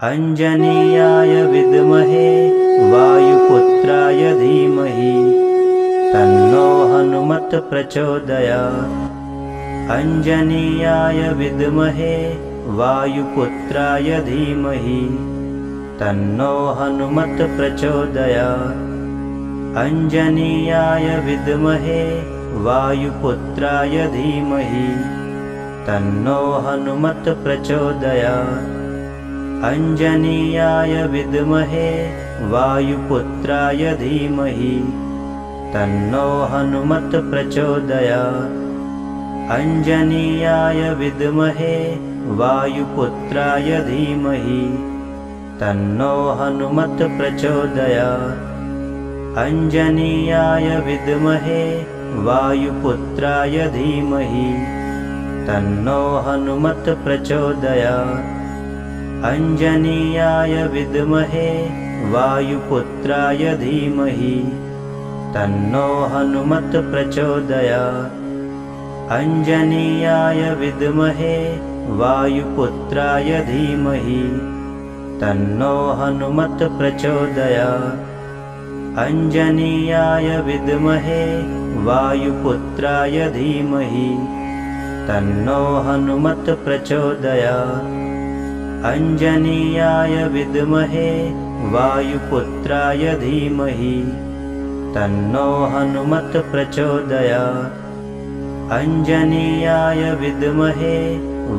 अंजनीयाय विद्महे वायुपुत्राय धीमहि तन्नो हनुमत् प्रचोदयात्। अंजनीयाय विद्महे वायुपुत्राय धीमहि तन्नो हनुमत् प्रचोदयात्। अंजनीयाय विद्महे वायुपुत्राय धीमहि तन्नो हनुमत् प्रचोदयात्। अंजनीयाय विद्महे वायुपुत्राय धीमहि तन्नो हनुमत् प्रचोदयात्। अंजनीयाय विद्महे वायुपुत्राय धीमहि तन्नो हनुमत् प्रचोदयात्। अंजनीयाय विद्महे वायुपुत्राय धीमहि तन्नो हनुमत् प्रचोदयात्। अंजनीयाय विद्महे वायुपुत्राय धीमहि तन्नो हनुमत् प्रचोदयात्। अंजनीयाय विद्महे वायुपुत्राय धीमहि तन्नो हनुमत् प्रचोदयात्। अंजनीयाय विद्महे वायुपुत्राय धीमहि तन्नो हनुमत् प्रचोदयात्। अंजनीयाय विद्महे वायुपुत्राय धीमहि तन्नो हनुमत् प्रचोदयात्। अंजनीयाय विद्महे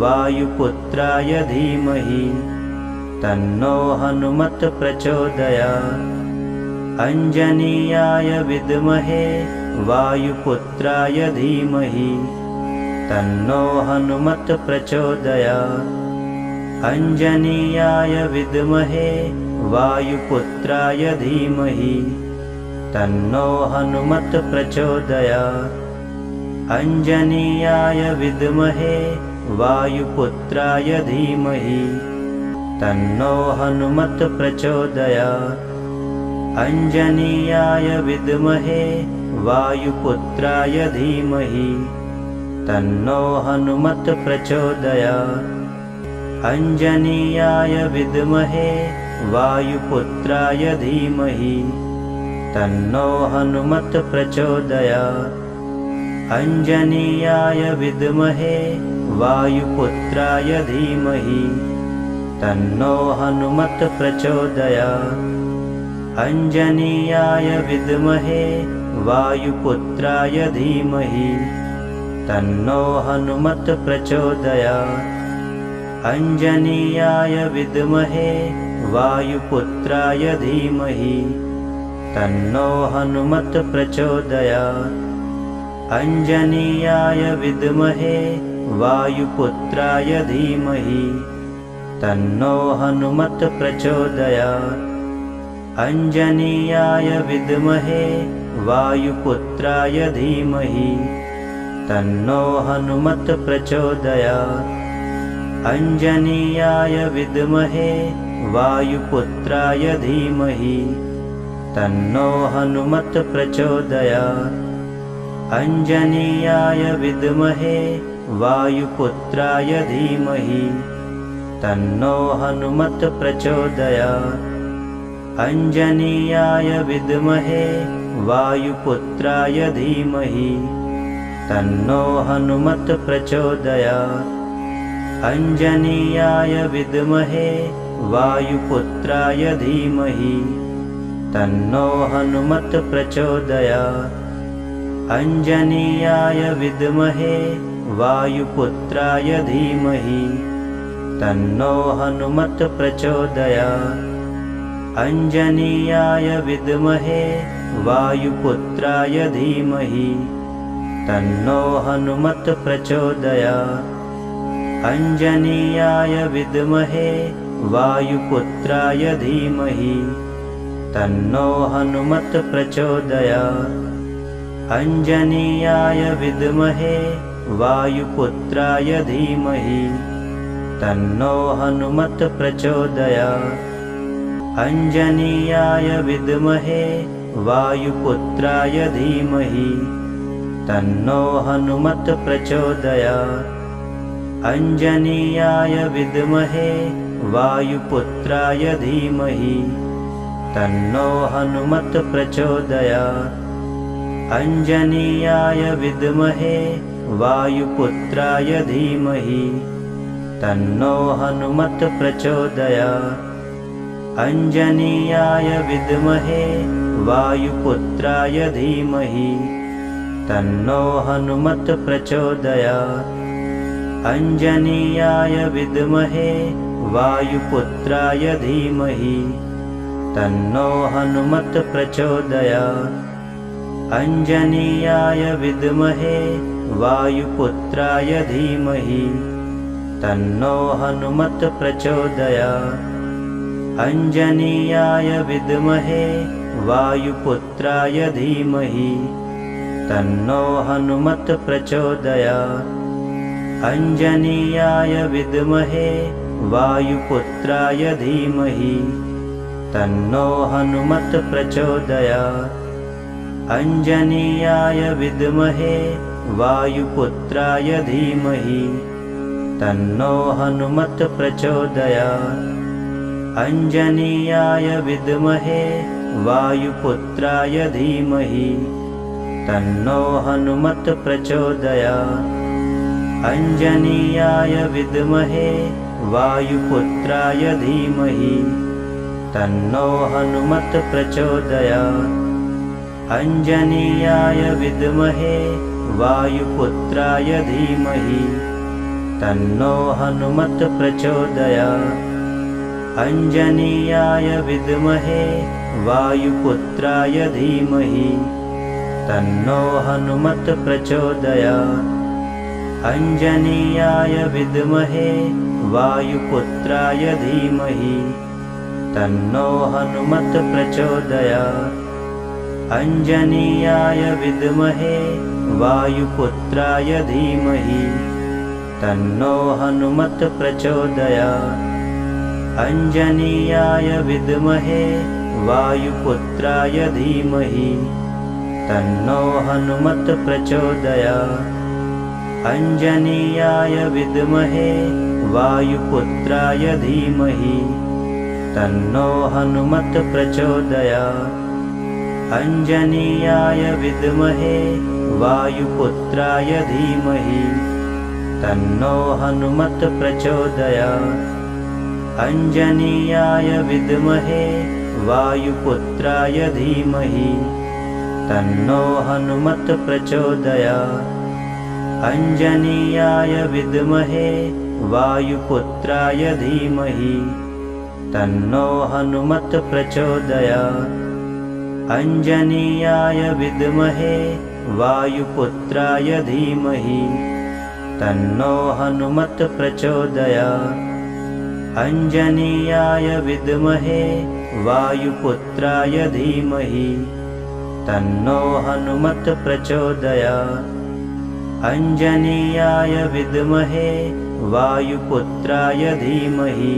वायुपुत्राय धीमहि तन्नो हनुमत् प्रचोदयात्। अंजनीयाय विद्महे वायुपुत्राय धीमहि तन्नो हनुमत् प्रचोदयात्। अंजनीयाय विद्महे वायुपुत्राय धीमहि तन्नो हनुमत् प्रचोदयात्। अंजनीयाय विद्महे वायुपुत्राय धीमहि तन्नो हनुमत् प्रचोदयात्। अंजनीयाय विद्महे वायुपुत्राय धीमहि तन्नो हनुमत् प्रचोदयात्। अंजनीयाय विद्महे वायुपुत्राय धीमहि तन्नो हनुमत् प्रचोदयात्। अंजनीयाय विद्महे वायुपुत्राय धीमहि तन्नो हनुमत् प्रचोदयात्। अंजनीयाय विद्महे वायुपुत्राय धीमहि तन्नो हनुमत् प्रचोदयात्। अंजनीयाय विद्महे वायुपुत्राय धीमहि तन्नो हनुमत् प्रचोदयात्। अंजनीयाय विद्महे वायुपुत्राय धीमहि तन्नो हनुमत् प्रचोदयात्। अंजनीयाय विद्महे वायुपुत्राय धीमहि तन्नो हनुमत् प्रचोदयात्। अंजनीयाय विद्महे वायुपुत्राय धीमहि तन्नो हनुमत् प्रचोदयात्। अंजनीयाय विद्महे वायुपुत्राय धीमहि तन्नो हनुमत् प्रचोदयात्। अंजनीयाय विद्महे वायुपुत्राय धीमहि तन्नो हनुमत् प्रचोदयात्। अंजनीयाय विद्महे वायुपुत्राय धीमहि तन्नो हनुमत् प्रचोदयात्। अंजनीयाय विद्महे वायुपुत्राय धीमहि तन्नो हनुमत् प्रचोदयात्। अंजनीयाय विद्महे वायुपुत्राय धीमहि तन्नो हनुमत् प्रचोदयात्। अंजनीयाय विद्महे वायुपुत्राय धीमहि तन्नो हनुमत् प्रचोदयात्। अंजनीयाय विद्महे वायुपुत्राय धीमहि तन्नो हनुमत् प्रचोदयात्। अंजनीयाय विद्महे वायुपुत्राय धीमहि तन्नो हनुमत् प्रचोदयात्। अंजनीयाय विद्महे वायुपुत्राय धीमहि तन्नो हनुमत् प्रचोदयात्। अंजनीयाय विद्महे वायुपुत्राय धीमहि तन्नो हनुमत् प्रचोदयात्। अंजनीयाय विद्महे वायुपुत्राय धीमहि तन्नो हनुमत् प्रचोदयात्। अंजनीयाय विद्महे वायुपुत्राय धीमहि तन्नो हनुमत् प्रचोदयात्। अंजनीयाय विद्महे वायुपुत्राय धीमहि तन्नो हनुमत् प्रचोदयात्। अंजनीयाय विद्महे वायुपुत्राय धीमहि तन्नो हनुमत् प्रचोदयात्। अंजनीयाय विद्महे वायुपुत्राय धीमहि तन्नो हनुमत् प्रचोदयात्। अंजनीयाय विद्महे वायुपुत्राय धीमहि तन्नो हनुमत् प्रचोदयात्। अंजनीयाय विद्महे वायुपुत्राय धीमहि तन्नो हनुमत् प्रचोदयात्। अंजनीयाय विद्महे वायुपुत्राय धीमहि तन्नो हनुमत् प्रचोदयात्। अंजनीयाय विद्महे वायुपुत्राय धीमहि तन्नो हनुमत् प्रचोदयात्। अंजनीयाय विद्महे वायुपुत्राय धीमहि तन्नो हनुमत् प्रचोदयात्। अंजनीयाय विद्महे वायुपुत्राय धीमहि तन्नो हनुमत् प्रचोदयात्। अंजनीयाय विद्महे वायुपुत्राय धीमहि तन्नो हनुमत् प्रचोदयात्। अंजनीयाय विद्महे वायुपुत्राय धीमहि तन्नो हनुमत् प्रचोदयात्। अंजनीयाय विद्महे वायुपुत्राय धीमहि तन्नो हनुमत् प्रचोदयात्। अंजनीयाय विद्महे वायुपुत्राय धीमहि तन्नो हनुमत् प्रचोदयात्। अंजनीयाय विद्महे वायुपुत्राय धीमहि तन्नो हनुमत् प्रचोदयात्। अंजनीयाय विद्महे वायुपुत्राय धीमहि तन्नो हनुमत् प्रचोदयात्। अंजनीयाय विद्महे वायुपुत्राय धीमहि तन्नो हनुमत् प्रचोदयात्। अंजनीयाय विद्महे वायुपुत्राय धीमहि तन्नो हनुमत् प्रचोदयात्। अंजनीयाय विद्महे वायुपुत्राय धीमहि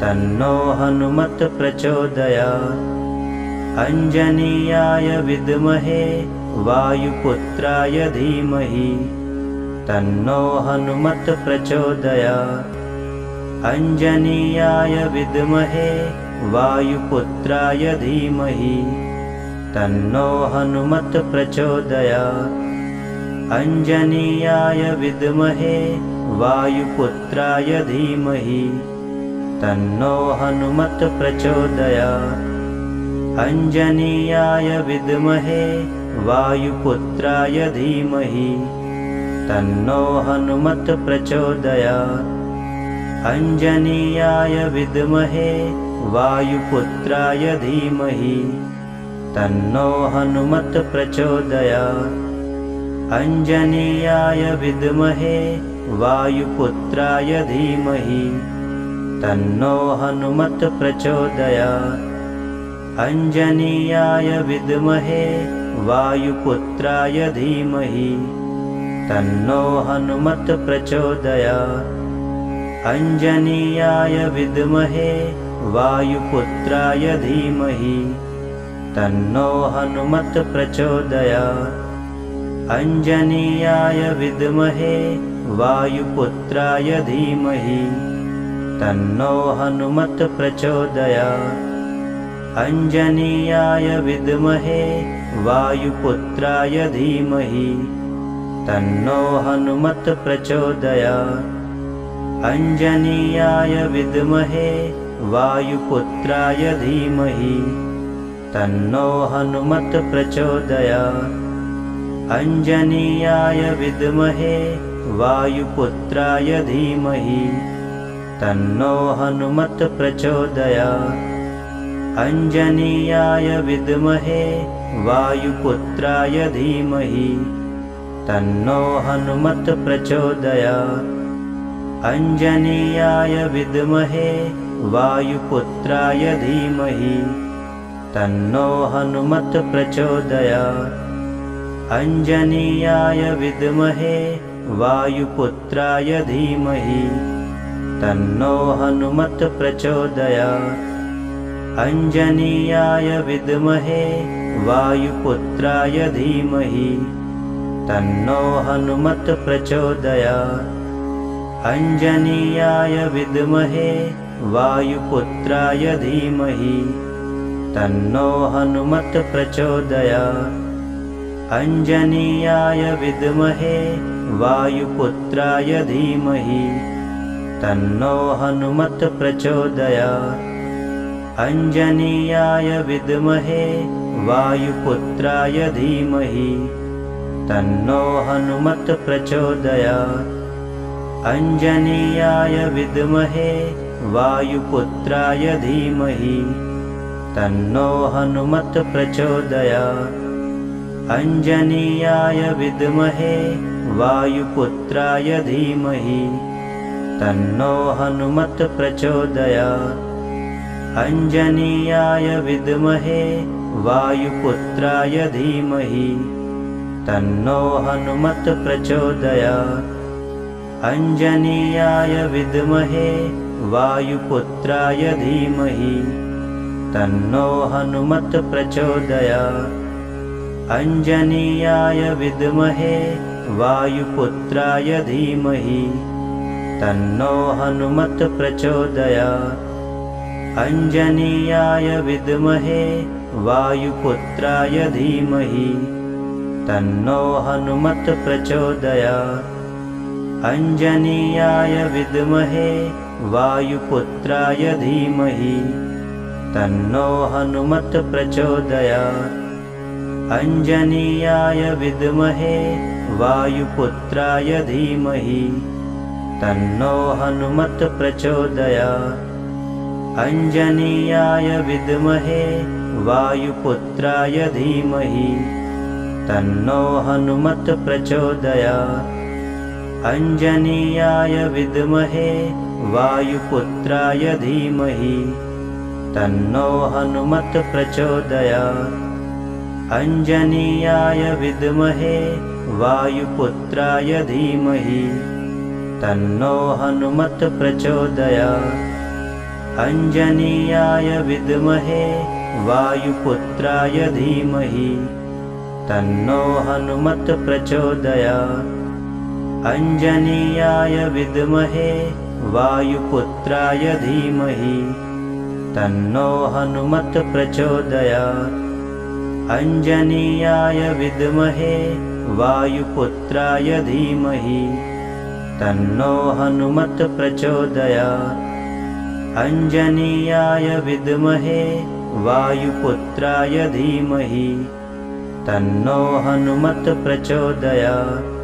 तन्नो हनुमत् प्रचोदयात्। अंजनीयाय विद्महे वायुपुत्राय धीमहि तन्नो हनुमत् प्रचोदयात्। अंजनीयाय विद्महे वायुपुत्राय धीमहि तन्नो हनुमत् प्रचोदयात्। अंजनीयाय विद्महे वायुपुत्राय धीमहि तन्नो हनुमत् प्रचोदयात्। अंजनीयाय विद्महे वायुपुत्राय धीमहि तन्नो हनुमत् प्रचोदयात्। अंजनीयाय विद्महे वायुपुत्राय धीमहि तन्नो हनुमत् प्रचोदयात्। अंजनीयाय विद्महे वायुपुत्राय धीमहि तन्नो हनुमत् प्रचोदयात्। अंजनीयाय विद्महे वायुपुत्राय धीमहि तन्नो हनुमत् प्रचोदयात्। अंजनीयाय विद्महे वायुपुत्राय धीमहि तन्नो हनुमत् प्रचोदयात्। अंजनीयाय विद्महे वायुपुत्राय धीमहि तन्नो हनुमत् प्रचोदयात्। अंजनीयाय विद्महे वायुपुत्राय धीमहि तन्नो हनुमत् प्रचोदयात्। अंजनीयाय विद्महे वायुपुत्राय धीमहि तन्नो हनुमत् प्रचोदयात्। अंजनीयाय विद्महे वायुपुत्राय धीमहि तन्नो हनुमत् प्रचोदयात्। अंजनीयाय विद्महे वायुपुत्राय धीमहि तन्नो हनुमत् प्रचोदयात्। अंजनीयाय विद्महे वायुपुत्राय धीमहि तन्नो हनुमत् प्रचोदयात्। अंजनीयाय विद्महे वायुपुत्राय धीमहि तन्नो हनुमत् प्रचोदयात्। अंजनीयाय विद्महे वायुपुत्राय धीमहि तन्नो हनुमत् प्रचोदयात्। अंजनीयाय विद्महे वायुपुत्राय धीमहि तन्नो हनुमत् प्रचोदयात्। अंजनीयाय विद्महे वायुपुत्राय धीमहि तन्नो हनुमत् प्रचोदयात्। अंजनीयाय विद्महे वायुपुत्राय धीमहि तन्नो हनुमत् प्रचोदयात्। अंजनीयाय विद्महे वायुपुत्राय धीमहि तन्नो हनुमत् प्रचोदयात्। अंजनीयाय विद्महे वायुपुत्राय धीमहि तन्नो हनुमत् प्रचोदयात्। अंजनीयाय विद्महे वायुपुत्राय धीमहि तन्नो हनुमत् प्रचोदयात्। अंजनीयाय विद्महे वायुपुत्राय धीमहि तन्नो हनुमत् प्रचोदयात्। अंजनीयाय विद्महे वायुपुत्राय धीमहि तन्नो हनुमत् प्रचोदयात्। अंजनीयाय विद्महे वायुपुत्राय धीमहि तन्नो हनुमत् प्रचोदयात्। अंजनीयाय विद्महे वायुपुत्राय धीमहि तन्नो हनुमत् प्रचोदयात्। अंजनीयाय विद्महे वायुपुत्राय धीमहि तन्नो हनुमत् प्रचोदयात्। अंजनीयाय विद्महे वायुपुत्राय धीमहि तन्नो हनुमत् प्रचोदयात्। अंजनीयाय विद्महे वायुपुत्राय धीमहि तन्नो हनुमत् प्रचोदयात्। अंजनीयाय विद्महे वायुपुत्राय धीमहि तन्नो हनुमत् प्रचोदयात्। अंजनीयाय विद्महे वायुपुत्राय धीमहि तन्नो हनुमत् प्रचोदयात्। अंजनीयाय विद्महे वायुपुत्राय धीमहि तन्नो हनुमत् प्रचोदयात्। अंजनीयाय विद्महे वायुपुत्राय धीमहि तन्नो हनुमत् प्रचोदयात्। अंजनीयाय विद्महे वायुपुत्राय धीमहि तन्नो हनुमत् प्रचोदयात्।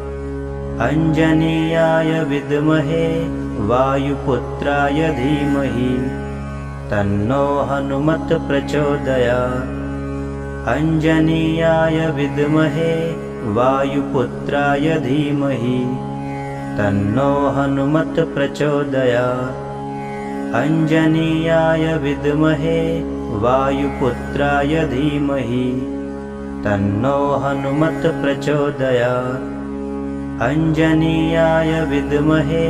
अंजनीयाय विद्महे वायुपुत्राय धीमहि तन्नो हनुमत् प्रचोदयात्। अंजनीयाय विद्महे वायुपुत्राय धीमहि तन्नो हनुमत् प्रचोदयात्। अंजनीयाय विद्महे वायुपुत्राय धीमहि तन्नो हनुमत् प्रचोदयात्। अंजनीयाय विद्महे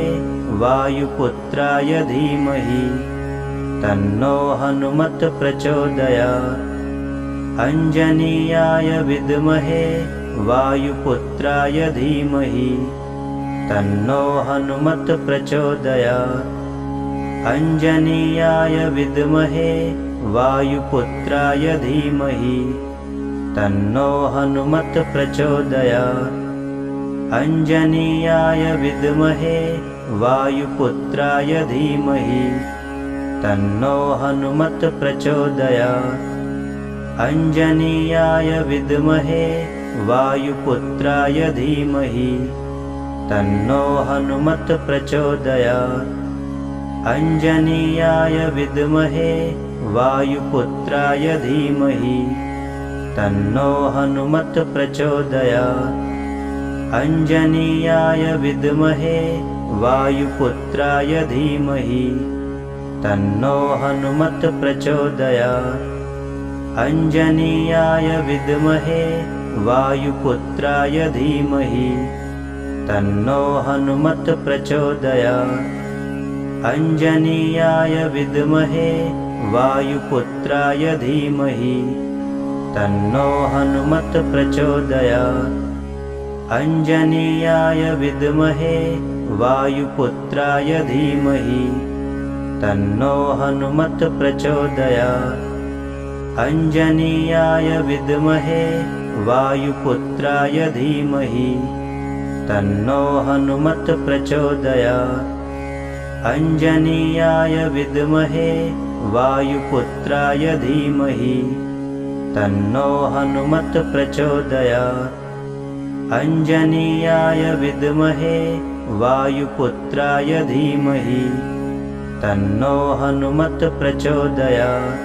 वायुपुत्राय धीमहि तन्नो हनुमत् प्रचोदयात्। अंजनीयाय विद्महे वायुपुत्राय धीमहि तन्नो हनुमत् प्रचोदयात्। अंजनीयाय विद्महे वायुपुत्राय धीमहि तन्नो हनुमत् प्रचोदयात्। अंजनीयाय विद्महे वायुपुत्राय धीमहि तन्नो हनुमत् प्रचोदयात्। अंजनीयाय विद्महे वायुपुत्राय धीमहि तन्नो हनुमत् प्रचोदयात्। अंजनीयाय विद्महे वायुपुत्राय धीमहि तन्नो हनुमत् प्रचोदयात्। अंजनीयाय विद्महे वायुपुत्राय धीमहि तन्नो हनुमत् प्रचोदयात्। अंजनीयाय विद्महे वायुपुत्राय धीमहि तन्नो हनुमत् प्रचोदयात्। अंजनीयाय विद्महे वायुपुत्राय धीमहि तन्नो हनुमत् प्रचोदयात्। अंजनीयाय विद्महे वायुपुत्राय धीमहि तन्नो हनुमत् प्रचोदयात्। अंजनीयाय विद्महे वायुपुत्राय धीमहि तन्नो हनुमत् प्रचोदयात्। अंजनीयाय विद्महे वायुपुत्राय धीमहि तन्नो हनुमत् प्रचोदयात्। अंजनीयाय विद्महे वायुपुत्राय धीमहि तन्नो हनुमत् प्रचोदयात्।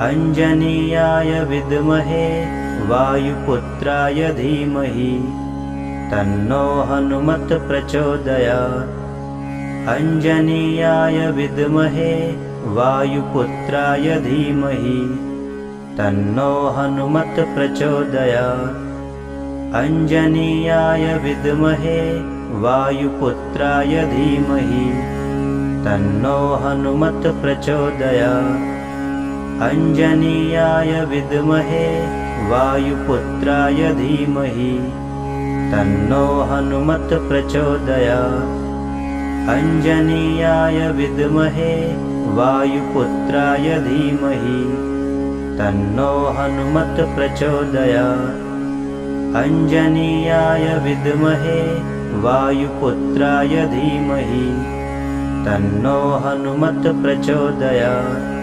अंजनीयाय विद्महे वायुपुत्राय धीमहि तन्नो हनुमत् प्रचोदयात्। अंजनीयाय विद्महे वायुपुत्राय धीमहि तन्नो हनुमत् प्रचोदयात्। अंजनीयाय विद्महे वायुपुत्राय धीमहि तन्नो हनुमत् प्रचोदयात्। अंजनीयाय विद्महे वायुपुत्राय धीमहि तन्नो हनुमत् प्रचोदयात्। अंजनीयाय विद्महे वायुपुत्राय धीमहि तन्नो हनुमत् प्रचोदयात्। अंजनीयाय विद्महे वायुपुत्राय धीमहि तन्नो हनुमत् प्रचोदयात्।